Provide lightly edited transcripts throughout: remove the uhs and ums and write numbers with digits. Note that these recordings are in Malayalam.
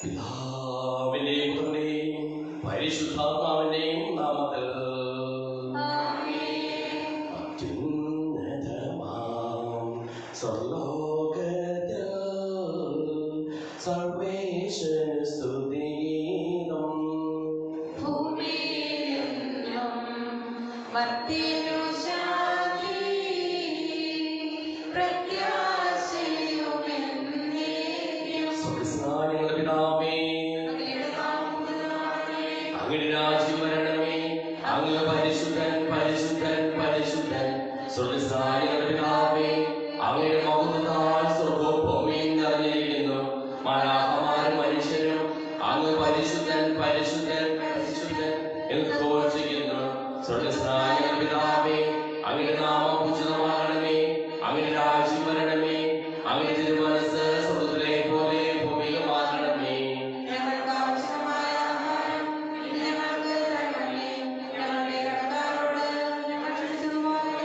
പിതാവിന്റെയും പുത്രന്റെയും പരിശുദ്ധാത്മാവിന്റെയും നാമത്തിൽ അത്യുന്നതമാം സർവ്വലോകത്തിൽ സർവേശ്വര സ്തുതിഗീതം. ഭൂമിയിലെങ്ങും മർത്യനു ശാന്തി പ്രത്യാശയുമെന്നേക്കും. സ്വർഗ്ഗസ്ഥനായ പിതാവേ, അങ്ങയുടെ രാജ്യം വരണമേ. അങ്ങ് പരിശുദ്ധൻ പരിശുദ്ധൻ പരിശുദ്ധൻ. സ്വർഗ്ഗസ്ഥനായ പിതാവേ, അങ്ങയുടെ മഹത്വത്താൽ സ്വർഗ്ഗവും ഭൂമിയും നിറഞ്ഞിരിക്കുന്നു. മാലാഖമാരും മനുഷ്യരും അങ്ങ് പരിശുദ്ധൻ പരിശുദ്ധൻ പരിശുദ്ധൻ എന്ന് ഘോഷിക്കുന്നു. സ്വർഗ്ഗസ്ഥനായ പിതാവേ, അങ്ങയുടെ നാമം ഉചിതമാകണമേ. അങ്ങയുടെ രാജ്യം വരണമേ. അങ്ങയുടെ തിരുമനസ്സ് സ്വർഗ്ഗത്തിലെ പോലെ ഭൂമിയിലുമാകണമേ. ഞങ്ങൾക്ക് ആവശ്യമായ ആഹാരം ഇന്ന് ഞങ്ങൾക്ക് തരണമേ. ഞങ്ങളുടെ കടക്കാരോട് ഞങ്ങൾ ക്ഷമിച്ചതുപോലെ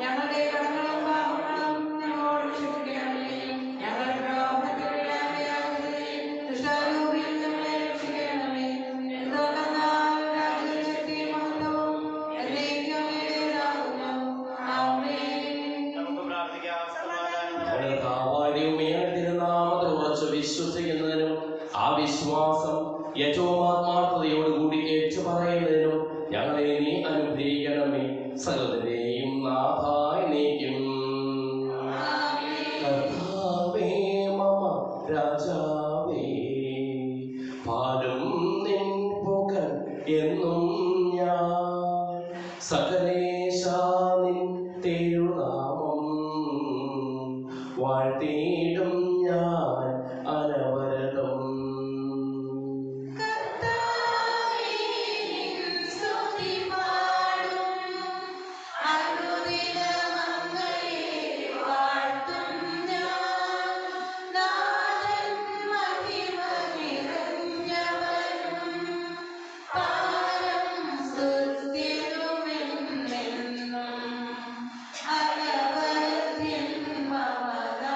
ഞങ്ങളുടെ കടങ്ങളും പാപങ്ങളും ഞങ്ങളോട് ക്ഷമിക്കണമേ. ഞങ്ങളുടെ പ്രലോഭനത്തിൽ വീഴാതെയാകരുതേ. ദുഷ്ടാരൂപിയിൽ ഞങ്ങളെ രക്ഷിക്കണമേ. എന്തുകൊണ്ടെന്നാൽ രാജ്യവും ശക്തിയും മഹത്വവും എന്നേക്കും അങ്ങയുടേതാകുന്നു. ആമേൻ. നമുക്ക് പ്രാർത്ഥിക്കാം. ഞങ്ങളുടെ കർത്താവായ തിരുനാമത്തിൽ ഉറച്ചു വിശ്വസിക്കുന്നതിനും ആ വിശ്വാസം ഏറ്റവും ആത്മാർത്ഥതയോടുകൂടി ഏറ്റുപറയുന്നതിനും ഞങ്ങളെ നീ അനുഗ്രഹിക്കണമേ. സകലതിനെയും നാഥായി നീക്കും. കർത്താവേ മമ രാജാവേ, പാടും നിൻ പുകഴ് എന്നും ഞാൻ. സകലേശാ നിൻ തിരുനാമം വാഴ്ത്തിയിടും ഞാൻ അനവരതം. കർത്താവേ നിൻ സ്തുതി പാടും. അനുദിനം അങ്ങയെ വാഴ്ത്തും ഞാൻ. നാഥൻ മഹിമ നിറഞ്ഞവനും പാരം സ്തുത്യനുമെന്നെന്നും. അനവധ്യൻ മമനാഥാനിൻ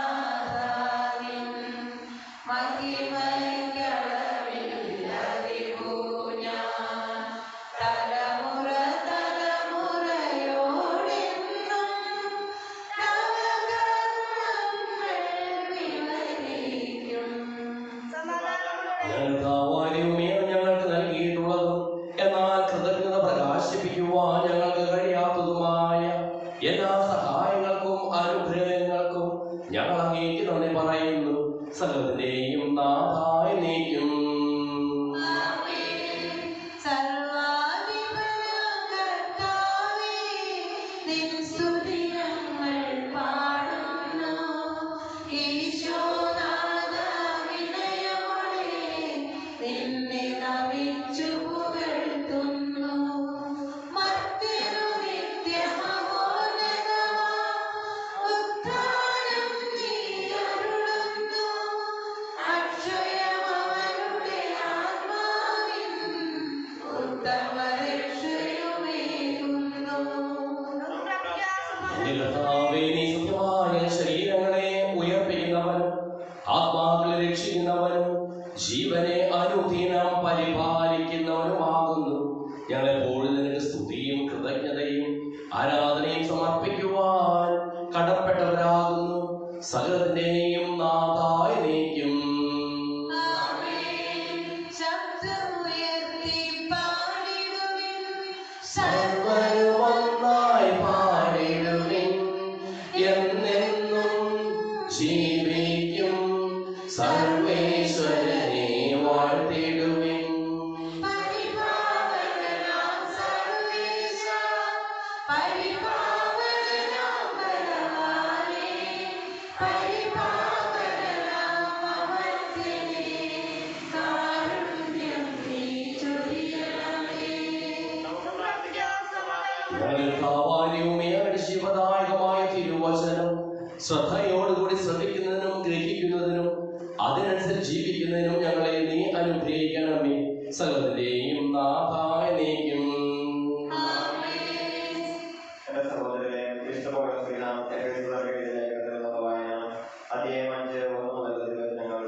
മഹിമയ്ക്കളവില്ലറിവു ഞാൻ. തലമുറ തലമുറയോടെന്നും നവകർമ്മങ്ങൾ വിവരിക്കും. ഞങ്ങൾക്ക് നൽകിയിട്ടുള്ളതും എന്നാൽ കൃതജ്ഞത പ്രകാശിപ്പിക്കുവാൻ ഞങ്ങൾക്ക് കഴിയാത്തതുമായ എല്ലാ സഹായങ്ങൾക്കും അനുഗ്രഹങ്ങൾക്കും ഞങ്ങൾ അങ്ങേക്ക് നന്ദി പറയുന്നു. സകലതിനെയും നാഥായി നീക്കും. സർവാധിപനാം കർത്താവേ, നിൻ സ്തുതി ഞങ്ങൾ പാടുന്നു. ഈശോനാഥ വിനയമോടെ നിന്നെ നമിച്ചു പുകഴ്ത്തുന്നു. മർത്യനു നിത്യമഹോന്നതമാം ഉത്ഥാനം നീ അരുളുന്നു. അക്ഷയമവരുടെ ആത്മാവിൻ ഉത്തമരക്ഷയുമേകുന്നു. കർത്താവേ, നീ സത്യമായ ശരീരങ്ങളെ ഉയർപ്പിക്കുന്നവനും ആത്മാക്കളെ രക്ഷിക്കുന്നവനും ജീവനെ അനുദിനം പരിപാലിക്കുന്നവനുമാകുന്നു. ഞങ്ങളെപ്പോഴും നിനക്ക് സ്തുതിയും കൃതജ്ഞതയും ആരാധനയും സമർപ്പിക്കുവാൻ കടപ്പെട്ടവരാകുന്നു. സകലത്തിന്റെയും നാഥായി നീക്കും. ആമേൻ. ശബ്ദമുയർത്തി പാടിടുവിൻ. സർവ്വരും ഒന്നായി പാടിടുവിൻ. എന്നെന്നും ജീവിക്കും സർവേശ്വരനെ വാഴ്ത്തിടുവിൻ. പരിപാവനാം സർവേശ, പരിപാവനാം ബലവാനേ, പരിപാവനാം അമർത്യനേ, കാരുണ്യം നീ ചൊരിയണമേ. നമുക്ക് പ്രാർത്ഥിക്കാം. ജീവദായകമായ തിരുവചനം ശ്രദ്ധയോടുകൂടി ശ്രദ്ധിക്കുന്നതിനും ഗ്രഹിക്കുന്നതിനും അതിനനുസരിച്ച് ജീവിക്കുന്നതിനും ഞങ്ങളെ നീ അനുഗ്രഹിക്കണമേ. സകലതിന്റെയും നാഥായി നീക്കും. ആമേൻ. എന്റെ സഹോദരരെ, ഇഷ്ടപോലെ ശ്രീനാം അധ്യായം 5 1 മുതൽ ഞങ്ങൾ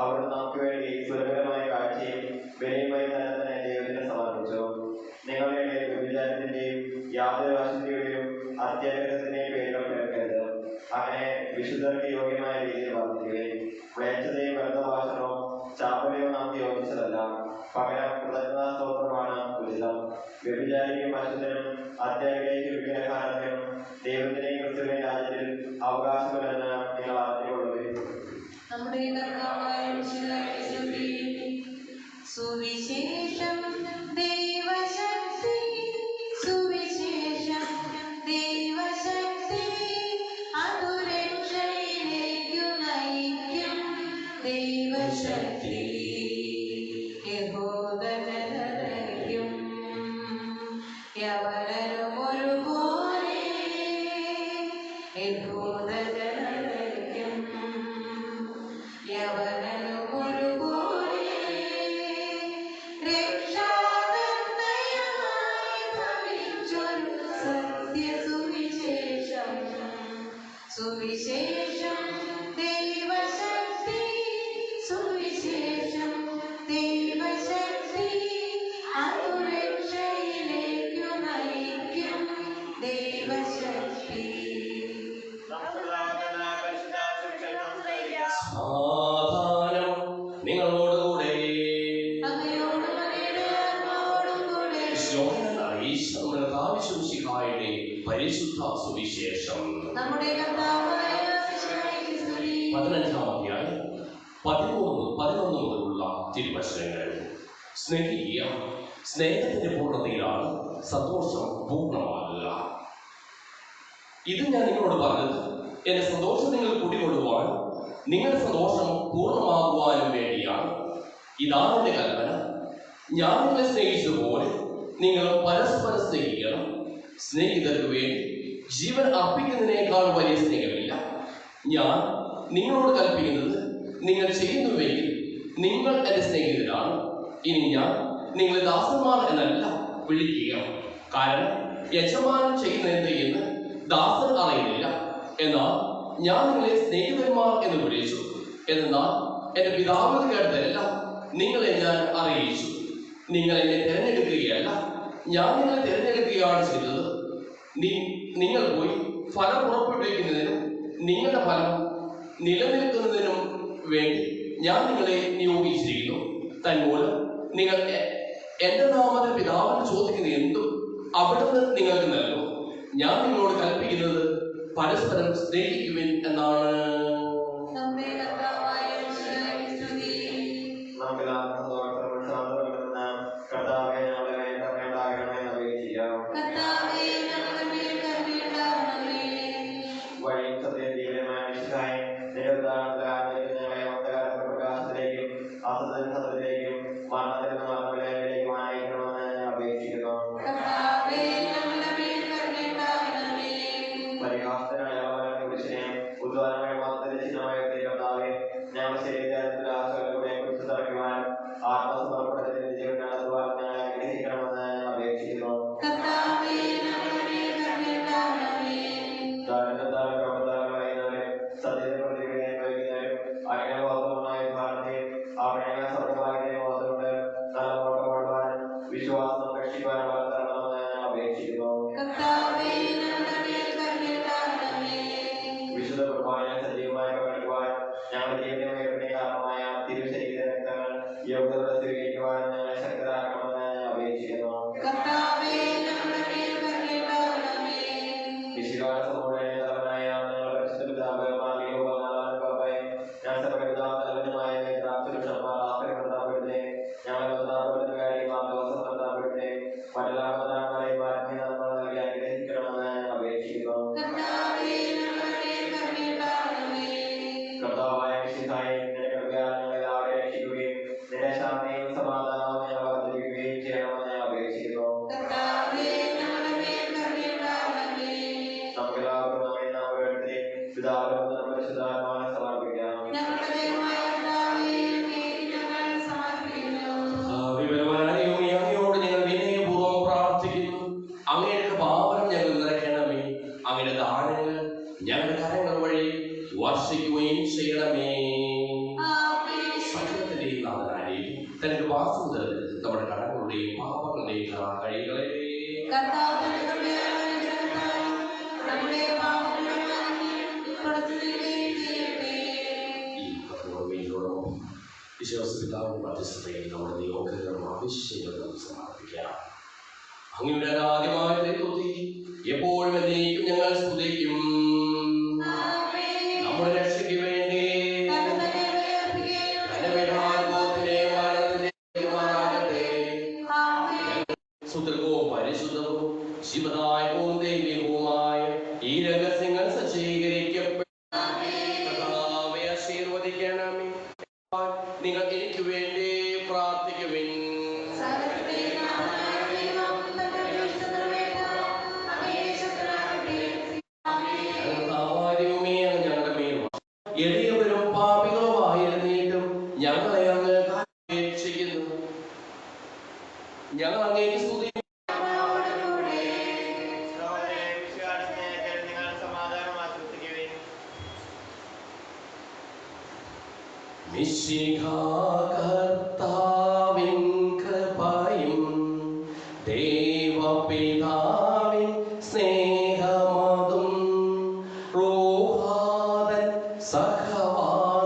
അവിടുന്ന് നമുക്ക് വേണ്ടി സുലഭമായ കാഴ്ചയും വിലയുമായി തന്നെ ദൈവത്തിന് സമർപ്പിച്ചു. നിങ്ങളുടെ ഇടയിൽ വ്യഭിചാരത്തിന്റെയും യാതൊരു വശത്തിന്റെയും അത്യാഗ്രഹത്തിന്റെയും പേരുകൾ കേൾക്കരുത്. അങ്ങനെ വിശുദ്ധർക്ക് യോഗ്യമായ രീതിയിൽ വർദ്ധിക്കുകയും മ്ലേച്ഛതയും ബന്ധഭാഷണവും ചാപ്പലയും നാം യോജിച്ചതല്ല. പകരം കൃതജ്ഞതാ സ്തോത്രമാണ് ഉചിതം. വ്യഭിചാരിക്കും അശുദ്ധനും അത്യാഗ്രഹിക്കും വിഗ്രഹാരാധനും ദൈവത്തിന്റെയും ക്രിസ്തുവിന്റെ രാജ്യത്തിൽ അവകാശമില്ലെന്ന് നിങ്ങൾ അറിഞ്ഞുകൊള്ളുകയും നമ്മുടെ കർത്താവായ മിശിഹായെ സ്തുതി. സുവിശേഷം ദൈവശക്തി, സുവിശേഷം ദൈവശക്തി, അതു രക്ഷയിലേക്കു നയിക്കും ദൈവശക്തി. യഹൂദജനതയ്ക്കും യവനരും ഒരുപോലെ, യഹൂദജനതയ്ക്കും യവനരും ഒരുപോലെ, രക്ഷാകർത്തയായി ഭവിച്ചൊരു സത്യസുവിശേഷം. സുവിശേഷം ദൈവശക്തി, സുവിശേഷം ദൈവശക്തി, അതു രക്ഷയിലേക്കു നയിക്കും ദൈവശക്തി. സമാധാനം നിങ്ങളോടുകൂടെ. അങ്ങയോടും അങ്ങയുടെ ആത്മാവോടും കൂടെ. നമ്മുടെ കാവിശുശിഹായുടെ പരിശുദ്ധ സുവിശേഷം നമ്മുടെ കർത്താവായ മിശിഹായ്ക്ക് സ്തുതി. 15-ാം അധ്യായം 13 മുതലുള്ള തിരുവചനങ്ങൾ. സ്നേഹിക്കുക, സ്നേഹത്തിന്റെ പൂർണ്ണതയിലാണ് സന്തോഷം പൂർണ്ണമല്ല. ഇത് ഞാൻ നിങ്ങളോട് പറഞ്ഞത് എന്റെ സന്തോഷം നിങ്ങൾ കൂട്ടിക്കൊള്ളുവാനും നിങ്ങളുടെ സന്തോഷം പൂർണ്ണമാകുവാനും വേണ്ടിയാണ്. ഇതാണ് എന്റെ കൽപ്പന. ഞാൻ നിങ്ങളെ സ്നേഹിച്ചതുപോലെ നിങ്ങൾ പരസ്പരം സ്നേഹിക്കണം. സ്നേഹിതർക്ക് വേണ്ടി ജീവൻ അർപ്പിക്കുന്നതിനേക്കാൾ വലിയ സ്നേഹമില്ല. ഞാൻ നിങ്ങളോട് കൽപ്പിക്കുന്നത് നിങ്ങൾ ചെയ്യുന്നുവെങ്കിൽ നിങ്ങൾ എന്റെ സ്നേഹിതരാണ്. ഇനി ഞാൻ നിങ്ങളെ ദാസന്മാർ എന്നല്ല വിളിക്കുക. കാരണം യജമാനൻ ചെയ്യുന്നത് എന്ന് ദാസൻ അറിയുന്നില്ല. എന്നാൽ ഞാൻ നിങ്ങളെ സ്നേഹിതന്മാർ എന്ന് വിളിച്ചു. എന്നാൽ എന്റെ പിതാവിന് കേട്ടതെല്ലാം നിങ്ങളെ ഞാൻ അറിയിച്ചു. നിങ്ങൾ എന്നെ തിരഞ്ഞെടുക്കുകയല്ല, ഞാൻ നിങ്ങളെ തിരഞ്ഞെടുക്കുകയാണ് ചെയ്തത്. നിങ്ങൾ പോയി ഫലം പുറപ്പെടുവിക്കുന്നതിനും നിങ്ങളുടെ ഫലം നിലനിൽക്കുന്നതിനും വേണ്ടി ഞാൻ നിങ്ങളെ നിയോഗിച്ചിരിക്കുന്നു. തന്മൂലം നിങ്ങൾ എന്റെ നാമത്തിൽ പിതാവിന് ചോദിക്കുന്ന എന്തും അവിടുന്ന് നിങ്ങൾക്ക് നൽകും. ഞാൻ നിങ്ങളോട് കൽപ്പിക്കുന്നത് പരസ്പരം സ്നേഹിക്കുവിൻ എന്നാണ്. നമ്മുടെ കർത്താവായ മിശിഹായ്ക്ക് സ്തുതി. കർത്താവേ, ഞങ്ങളുടെ മേൽ കരുണയുണ്ടാകണമെന്ന് അപേക്ഷിക്കാം. കർത്താവേ, ഞങ്ങളുടെ മേൽ കരുണയുണ്ടാകണമേ. വഴിയും സത്യവും ജീവനുമായ മിശിഹായേ, നിന്റെ ഉദാഹരണത്തിലേക്ക് ഞങ്ങളെ അന്ധകാരത്തിന്റെ പ്രകാശത്തിലേക്കും അസത്യത്തിന്റെ സത്യത്തിലേക്കും മരണത്തിൽ നിന്ന് മരണത്തിലേക്കും അയക്കണമെന്ന് ഞാൻ അപേക്ഷിക്കുന്നു. കർത്താവേ, ഞങ്ങളുടെ മേൽ കരുണയുണ്ടാകണമേ. പരിഹാസത്തിനായ പുരുഷനെ ഉദ്ധാരമായ മതത്തിന്റെ ചിഹ്നമായ കർത്താവേ, ഞങ്ങളുടെ ശരീരത്തിൽ ആശകളെ കുറിച്ച് തറയ്ക്കുവാൻ ആത്മസമർപ്പണത്തിന് ജീവൻ നടത്തുവാൻ ഞങ്ങളെ അനുഗ്രഹിക്കണമെന്ന് ഞാൻ അപേക്ഷിക്കുന്നു. കർത്താവേ, ഞങ്ങളുടെ മേൽ കരുണയുണ്ടാകണമേ. താരതമ്യ പ്രവർത്തനങ്ങൾ പറയുന്നവരെ സത്യത്തെ പ്രതികരിക്കാൻ കഴിയുന്നവരും അങ്ങനെ ബോധവുമായ ഭാരതയും അവിടെ സർവ്വഭാഗ്യ ബോധമുണ്ട് നല്ല ഓട്ടം ഓടുവാനും വിശ്വാസം രക്ഷിക്കുവാനും വളർത്തണമെന്ന് ഞാൻ അപേക്ഷിക്കുന്നു. കർത്താവേ, ഞങ്ങളുടെ മേൽ കരുണയുണ്ടാകണമേ. വിശുദ്ധ കുർബാനയിൽ സജീവമായി പങ്കെടുക്കുവാൻ ഞങ്ങളുടെ ജീവിതത്തിന് കാരണമായ തിരുശരീര രക്തങ്ങൾ യോഗ്യത സ്വീകരിക്കുവാൻ ഞങ്ങളെ ശക്തരാക്കണമെന്ന് ഞാൻ അപേക്ഷിക്കുന്നു. കർത്താവേ, ഞങ്ങളുടെ മേൽ കരുണയുണ്ടാകണമേ. വിശുകാല സമൂഹമായ ഞങ്ങളുടെ പരിശുദ്ധ പിതാവ് മാർഗ്ഗിക ഉപകാരം ഞാൻ സർവ്വപിതാവ് തലവനുമായ നേതാക്കളുടെ പ്രവാസത്തിൽ നമ്മുടെ കടങ്ങളുടെയും പാപങ്ങളുടെയും കഴികളെ വിശ്വാസപിതാവിന്റെ മധ്യസ്ഥതയിൽ നമ്മുടെ നിയോഗങ്ങളും ആവശ്യങ്ങളും സമർപ്പിക്കാം. അങ്ങയുടെ അനാദ്യമായ ദൈവത്തെ എപ്പോഴും എന്നേക്കും ഞങ്ങൾ സ്തുതിക്കും. നമ്മുടെ രക്ഷയ്ക്ക് വേണ്ടി സുദൃഢവും പരിശുദ്ധവും ശിവദായകവും ദൈവികവുമായ ഈ രഹസ്യങ്ങൾ സജ്ജീകരിക്കപ്പെട്ടു ആശീർവദിക്കണമേ. നിങ്ങൾ എനിക്ക് വേണ്ടി പ്രാർത്ഥിക്കുവിൻ. ഞങ്ങളുടെ മേൽ എളിയവരും പാപികളുമായിരുന്നിട്ടും ഞങ്ങളെ അങ്ങ് അപേക്ഷിക്കുന്നു. ഞങ്ങൾ അങ്ങേക്ക് സ്തുതി കർത്താവിൻ കൃപയും ദൈവപിതാവിൻ സ്നേഹമതും റൂഹാദൻ സഹവാസവുമേ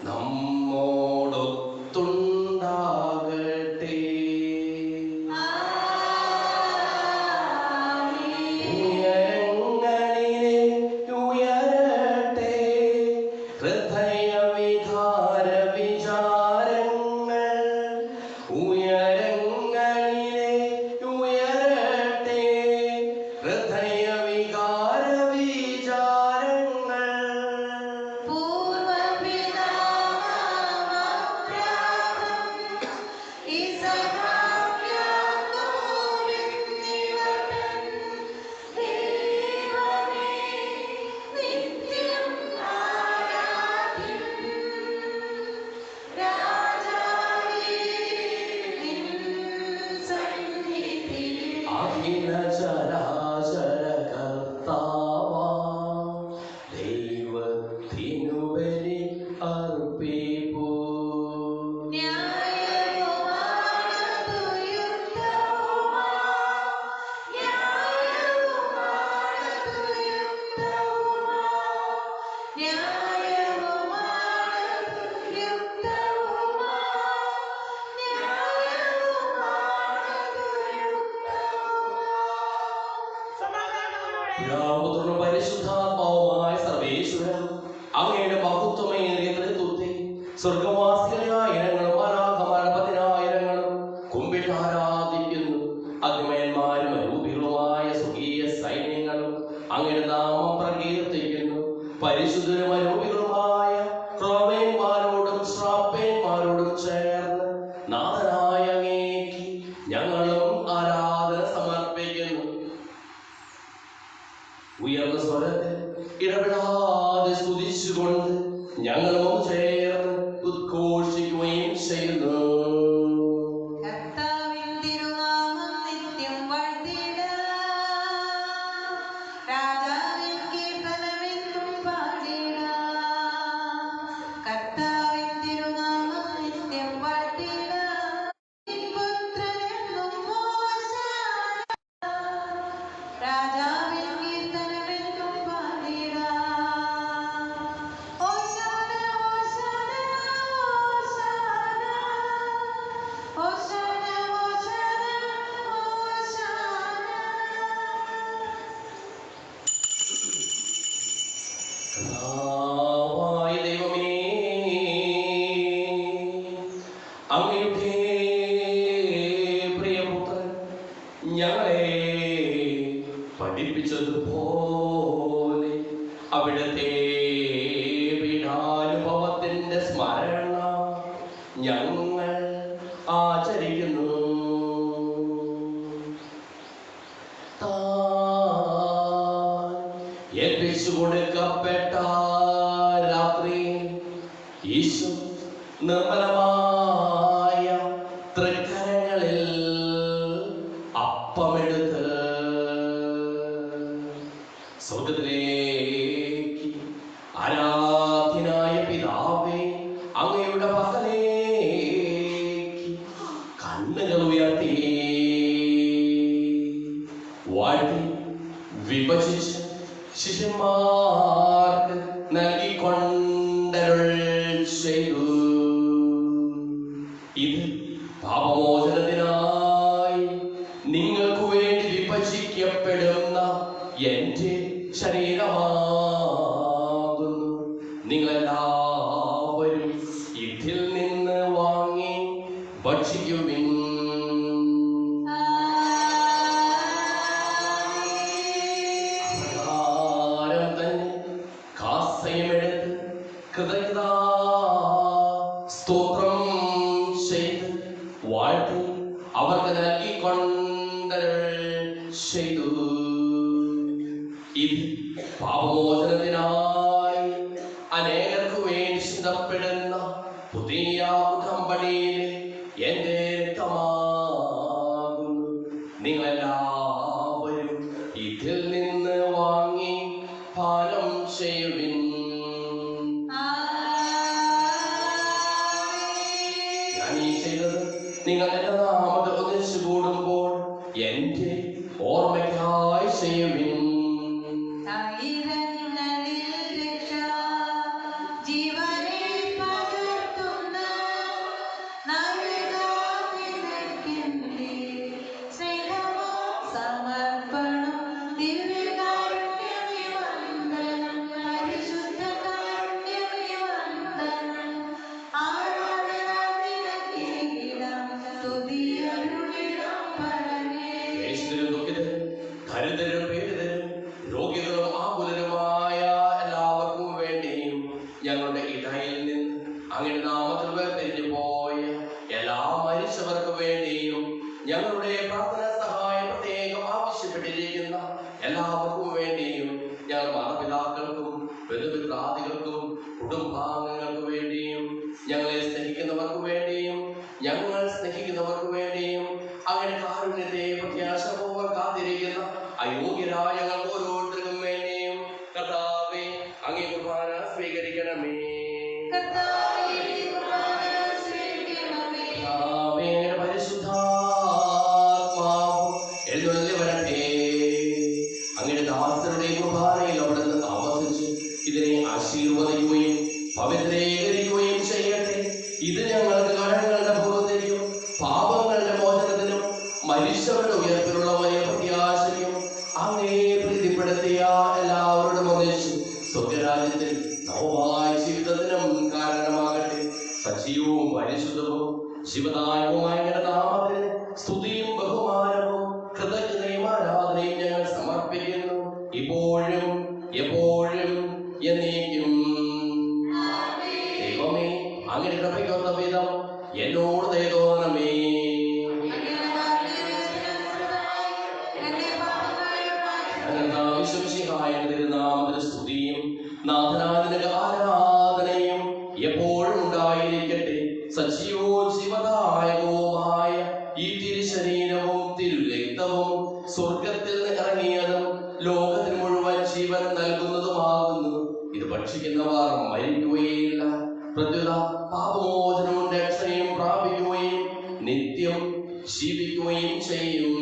നമ്മോടൊത്തുണ്ടാകട്ടെ. ഉയരട്ടെ ഹൃദയവികാര വിചാരങ്ങൾ, ഉയരങ്ങളിലെ ഉയരട്ടെ ഹൃദയവികാര വിചാരങ്ങൾ. അഖില ചരാചര കർത്താവാം ദൈവത്തിനു ബലി അർപ്പിപ്പൂ. പിതാവും പരിശുദ്ധാത്മാവുമായ സർവേശ്വരൻ അങ്ങയുടെ മഹത്വമേറിയ തൃത്വത്തെ സ്വർഗവാസികളായ ഇനങ്ങളും മാലാഖമാരുടെ പതിനായിരങ്ങളും കുമ്പിട്ട് ആരാധിക്കുന്നു. അഗ്നിമയന്മാരും അരൂപികളുമായ സ്വർഗീയ സൈന്യങ്ങളും അങ്ങയുടെ നാമം പ്രകീർത്തിക്കുന്നു. പരിശുദ്ധരും അരൂപികളുമായ ക്രോവേന്മാരോടും ശ്രാപ്പേന്മാരോടും ചേർന്ന് നാഥനായ അങ്ങേക്ക് ഞങ്ങളും ആരാധന സമർപ്പിക്കുന്നു. ഉയർന്ന സ്വരത്തിൽ ഇടപെടാതെ സ്തുതിച്ചുകൊണ്ട് ഞങ്ങളും ചേർന്ന് ഉദ്ഘോഷിക്കുകയും ചെയ്യുന്നു. ദൈവമേ, അങ്ങയുടെ പ്രിയപുത്രൻ ഞങ്ങളെ പഠിപ്പിച്ചതുപോലെ അവിടുത്തെ പീഡാനുഭവത്തിന്റെ സ്മരണ ഞങ്ങൾ ആചരിക്കുന്നു. ഏൽപ്പിച്ചു കൊടുക്കപ്പെട്ട രാത്രി ഈശോ നിർമ്മലമായ തൃക്കരങ്ങളിൽ അപ്പമെടുത്ത് സ്വർഗത്തിലേക്ക് ആരാധ്യനായ പിതാവേ അങ്ങയുടെ പകലേ ചെയ്തു. ഇത് പാപമോചനത്തിനായി നിങ്ങൾക്ക് വേണ്ടി വിഭജിക്കപ്പെടുന്ന എന്റെ ശരീരമാകുന്നു. നിങ്ങളെല്ലാവരും ഇതിൽ നിന്ന് വാങ്ങി ഭക്ഷിക്കുവിൻ. പ്രകാരം തന്നെ കാസയുമെടുത്ത് കൃതജ്ഞതാ സ്തോത്രം ചെയ്ത് വാഴ്ത്തി അവർക്ക് നൽകിക്കൊണ്ട് ചെയ്തു. ഇത് പാപമോചനത്തിനായി അനേകർക്ക് വേണ്ടി ചിന്തപ്പെടുന്ന പുതിയ ഉടമ്പടിയിലെ എന്റെ രക്തമാകുന്നു. നിങ്ങളെല്ലാവരും ഇതിൽ നിന്ന് വാങ്ങി പാനം ചെയ്യുവിൻ. ഞാൻ ഈ ചെയ്തത് നിങ്ങൾ എന്റെ നാമത്തിൽ ഒന്നിച്ചു കൂടുമ്പോൾ എന്റെ ഓർമ്മയ്ക്കായി ചെയ്യുവിൻ. ദരിദ്രരും പീഡിതരും രോഗികളും ആകുലരുമായ എല്ലാവർക്കും വേണ്ടിയും ഞങ്ങളുടെ ഇടയിൽ നിന്ന് അങ്ങനെ നാമത്തിൽ വേർപിരിഞ്ഞു പോയ എല്ലാ മരിച്ചവർക്ക് വേണ്ടിയും ഞങ്ങളുടെ പ്രാർത്ഥന സഹായം പ്രത്യേകം ആവശ്യപ്പെട്ടിരിക്കുന്ന എല്ലാവർക്കും വേണ്ടിയും ഞങ്ങൾ മാതാപിതാക്കൾക്കും ബന്ധുമിത്രാദികൾക്കും കുടുംബാംഗങ്ങൾക്ക് വേണ്ടിയും ഞങ്ങളെ സ്നേഹിക്കുന്നവർക്ക് വേണ്ടിയും ഞങ്ങൾ സ്നേഹിക്കുന്നവർക്ക് വേണ്ടിയും അങ്ങനെ കാരുണ്യത്തെ പ്രത്യാശപൂർവ്വം കാത്തിരിക്കുന്ന അയോഗ്യരായ ഞങ്ങൾക്ക് ഓരോരുത്തർക്കും വേണ്ടിയും കർത്താവേ അങ്ങേ കുർബാന സ്വീകരിക്കണമേ. പരിശുദ്ധാത്മാവ് എഴുന്നള്ളി വരട്ടെ. അങ്ങയുടെ ദാസരുടെ കുർബാനയിൽ അവിടുന്ന് ആവസിച്ച് ഇതിനെ ആശീർവദിക്കുകയും പവിത്രീകരിക്കുകയും ചെയ്യട്ടെ. ഇത് ഞങ്ങൾക്ക് കടങ്ങളുടെ പൂർണ്ണതയും പാപങ്ങളുടെ മോചനത്തിനും മനുഷ്യരുടെ ഉയർപ്പിലുള്ള വലിയ പ്രത്യാശയും അങ്ങേ പ്രീതിപ്പെടുത്തിയ എല്ലാവരോടും ഒന്നിച്ച് സ്വർഗരാജ്യത്തിൽ നവമായ ജീവിതത്തിനും കാരണമാകട്ടെ. സജീവവും പരിശുദ്ധവും ശിവദായകവുമായ നാമത്തിന് സ്തുതിയും ബഹുമാനവും കൃതജ്ഞതയും ആരാധനയും ഞങ്ങൾ സമർപ്പിക്കുന്നു, ഇപ്പോഴും എപ്പോഴും എന്നേക്കും. ദൈവമേ, അങ്ങനെ കൃപയ്ക്കൊത്ത വിധം എന്നോട് ദയ തോന്നണമേ. തിരുനാമത്തിന് സ്തുതിയും നാഥനാഥന് ആരാധനയും എപ്പോഴും ഉണ്ടായിരിക്കട്ടെ. സജീവവും ശിവദായകവുമായ ഈ തിരുശരീരവും തിരുരക്തവും സ്വർഗത്തിൽ നിന്ന് ഇറങ്ങിയതും ലോകത്തിന് മുഴുവൻ ജീവൻ നൽകുന്നതുമാകുന്നു. ഇത് ഭക്ഷിക്കുന്നവർ മരിക്കുകയില്ല, പ്രത്യുത പാപമോചനവും രക്ഷയും പ്രാപിക്കുകയും നിത്യം ജീവിക്കുകയും ചെയ്യും.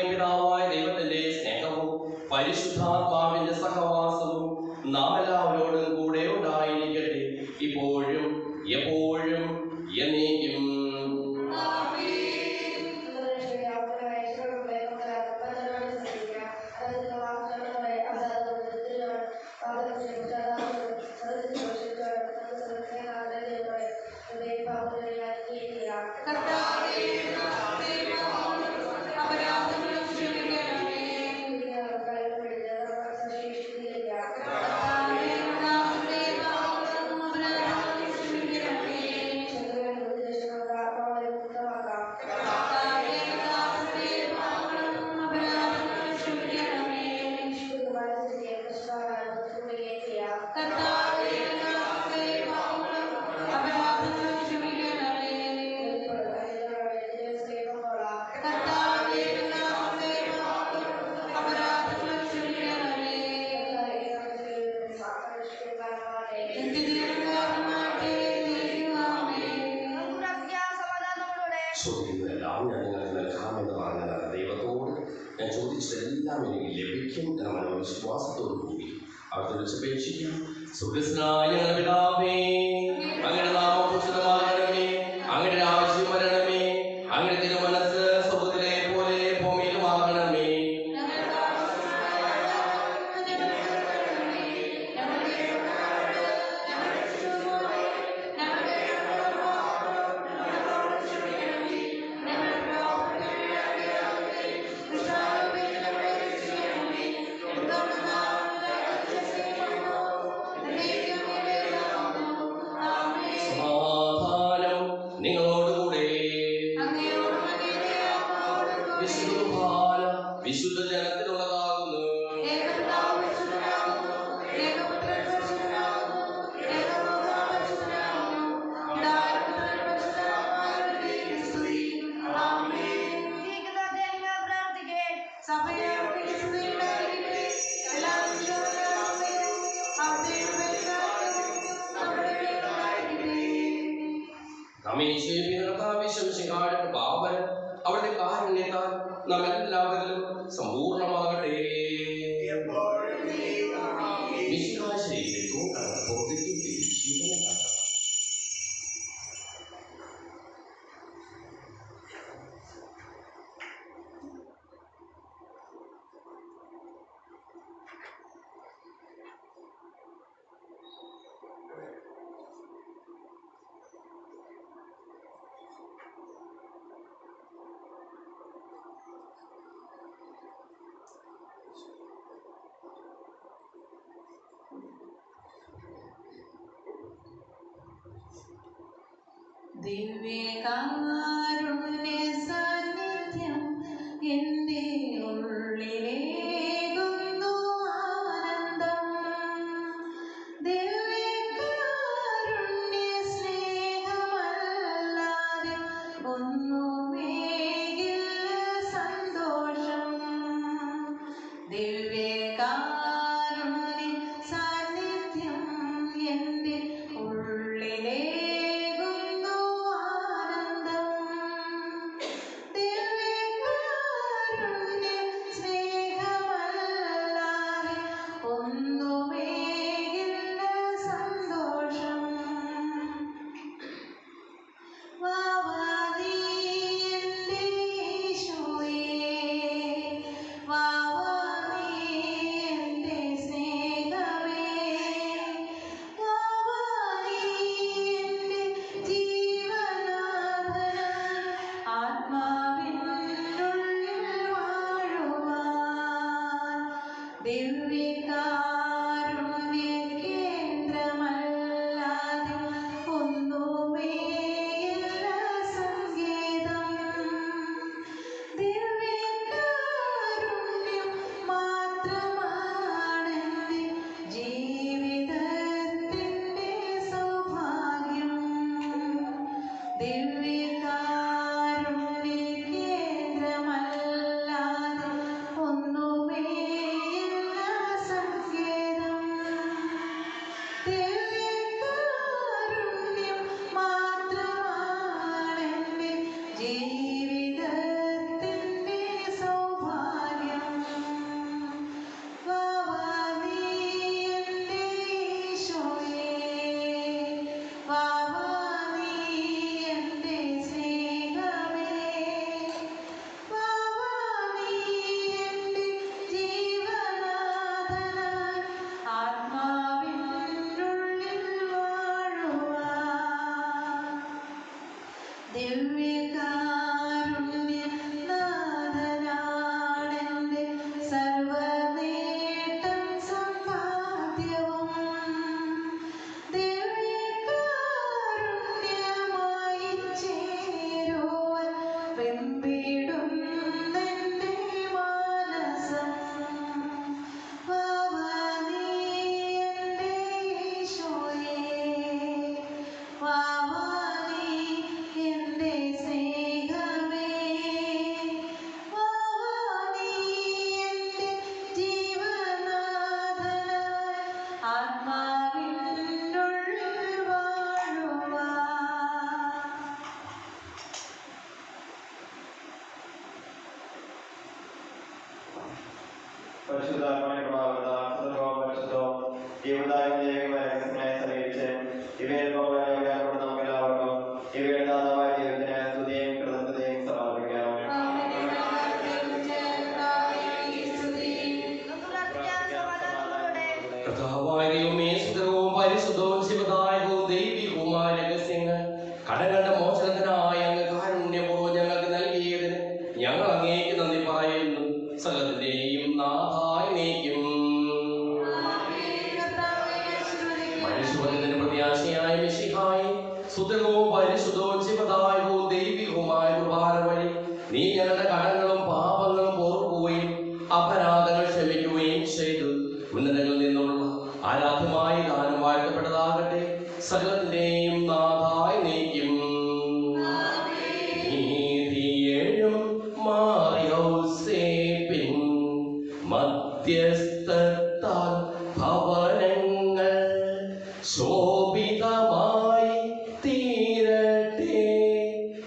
പിതാവായ ദൈവത്തിന്റെ സ്നേഹവും പരിശുദ്ധാത്മാവിന്റെ സഹവാസവും നാം എല്ലാവരോടും കൂടെ ഉണ്ടായിരിക്കട്ടെ, ഇപ്പോഴും എപ്പോഴും എന്നേക്കും. ചോദിക്കുന്നതെല്ലാം ഞാൻ നിങ്ങൾക്ക് നൽകാമെന്ന് പറഞ്ഞതാണ്. ദൈവത്തോട് ഞാൻ ചോദിച്ചതെല്ലാം എനിക്ക് ലഭിക്കും എന്ന മനോവിശ്വാസത്തോടു കൂടി അവർ വിളിച്ചപേക്ഷിക്കാം. സുഖസ്നായ ഞങ്ങളുടെ പിതാവേ, അങ്ങയുടെ നാമം പൂജിതമാകണമേ, അങ്ങയുടെ രാജ്യം വരണമേ, അങ്ങയുടെ തിരുമനസ്സ് സ്വർഗ്ഗത്തിലെ പോലെ ഭൂമിയിലുമാകണമേ. സമാധാനം നിങ്ങളോടുകൂടെ. വിശുദ്ധ കുർബാന വിശുദ്ധ ജനത്തിനുള്ളതാകുന്നു. അവിടുത്തെ കാരുണ്യത്താൽ നാം എല്ലാവരിലും സമ്പൂർണ്ണമാകട്ടെ. ദിവ്യകാരുണ്യ സാന്നിധ്യം എൻ്റെ ഉള്ളിലേകുന്നു ആനന്ദം. ദിവ്യകാരുണ്യ സ്നേഹമല്ലാതെ ഒന്നുമേകില്ല സന്തോഷം. ദിവ്യകാരുണ്യ സാന്നിധ്യം എൻ്റെ ഉള്ളിലേ പരിശുദ്ധാത്മാവിന്റെ പ്രഭാവത്താൽ സുഖവും പരിശുദ്ധവും ജീവദായകവും ദൈവികമായ രഹസ്യങ്ങളെ സമീപിച്ച് ഇവയിൽ പോകാനായിട്ട് നമുക്ക് എല്ലാവർക്കും ഇവയുടെ ദാതാവായ ദൈവത്തിന് സ്തുതിയും കൃതജ്ഞതയും സമർപ്പിക്കാം. കർത്താവായ ദൈവമേ, സുന്ദരവും പരിശുദ്ധവും ശിവദായകവും ദൈവികവുമായ രഹസ്യങ്ങൾ കടങ്ങളുടെ മോചനത്തിനായി അങ്ങ് കാരുണ്യപൂർവ്വം ഞങ്ങൾക്ക് നൽകിയതിന് ഞങ്ങൾ അങ്ങേക്ക് നന്ദി പറയുന്നു. സകലത്തിന്റെയും നാഥായി നീക്കും മനുഷ്യവർഗത്തിന്റെ പ്രത്യാശയായ മിശിഹായി സുന്ദരവും പരിശുദ്ധവും ശിവദായകവും ദൈവികവുമായ കുർബാന വഴി നീ ഞങ്ങളുടെ കടങ്ങളും പാപങ്ങളും പൊറുക്കുകയും അപരാധങ്ങൾ ക്ഷമിക്കുകയും ചെയ്തു. ഉന്നതങ്ങളിൽ നിന്നുള്ള ആരാധ്യമായ ദാനം വാഴ്ത്തപ്പെട്ടതാകട്ടെ. സകലത്തിന്റെയും നാഥായി നീക്കും നീതിയേഴും മാറിയോസേപ്പിൻ മധ്യസ്ഥത്താൽ ഭവനങ്ങൾ ശോഭിതമായി തീരട്ടെ.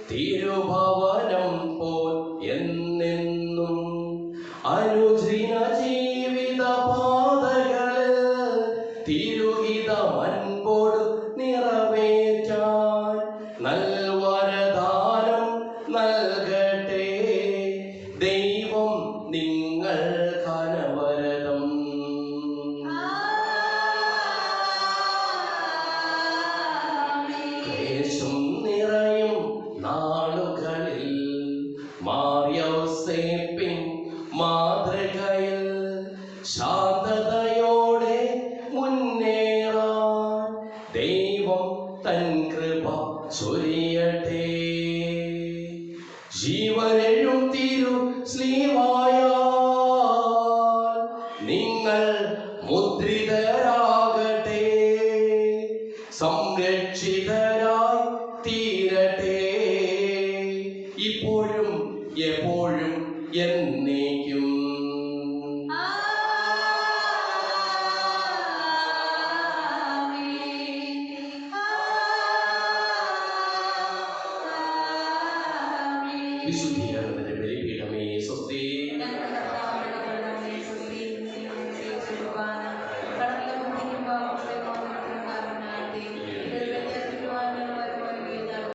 തിരുഭവനം പോൽ എന്നെന്നും അനുദിന ജീവിത പാതകളിൽ തിരുഹിതമൻപോട് നിറവേറ്റാൻ നൽവരദാനം നൽകട്ടെ. ദൈവം നിങ്ങൾ കനവരദം ക്ലേശം നിറയും നാളുകളിൽ മാറിയോസേപ്പിൻ മാതൃകയിൽ ശാന്തതയോടെ മുന്നേറാൻ ദൈവം തൻ കൃപ ചൊരിയട്ടെ. ജീവനെഴും തിരു സ്ലീവായാൽ നിങ്ങൾ മുദ്രിതരാകട്ടെ. സംരക്ഷിത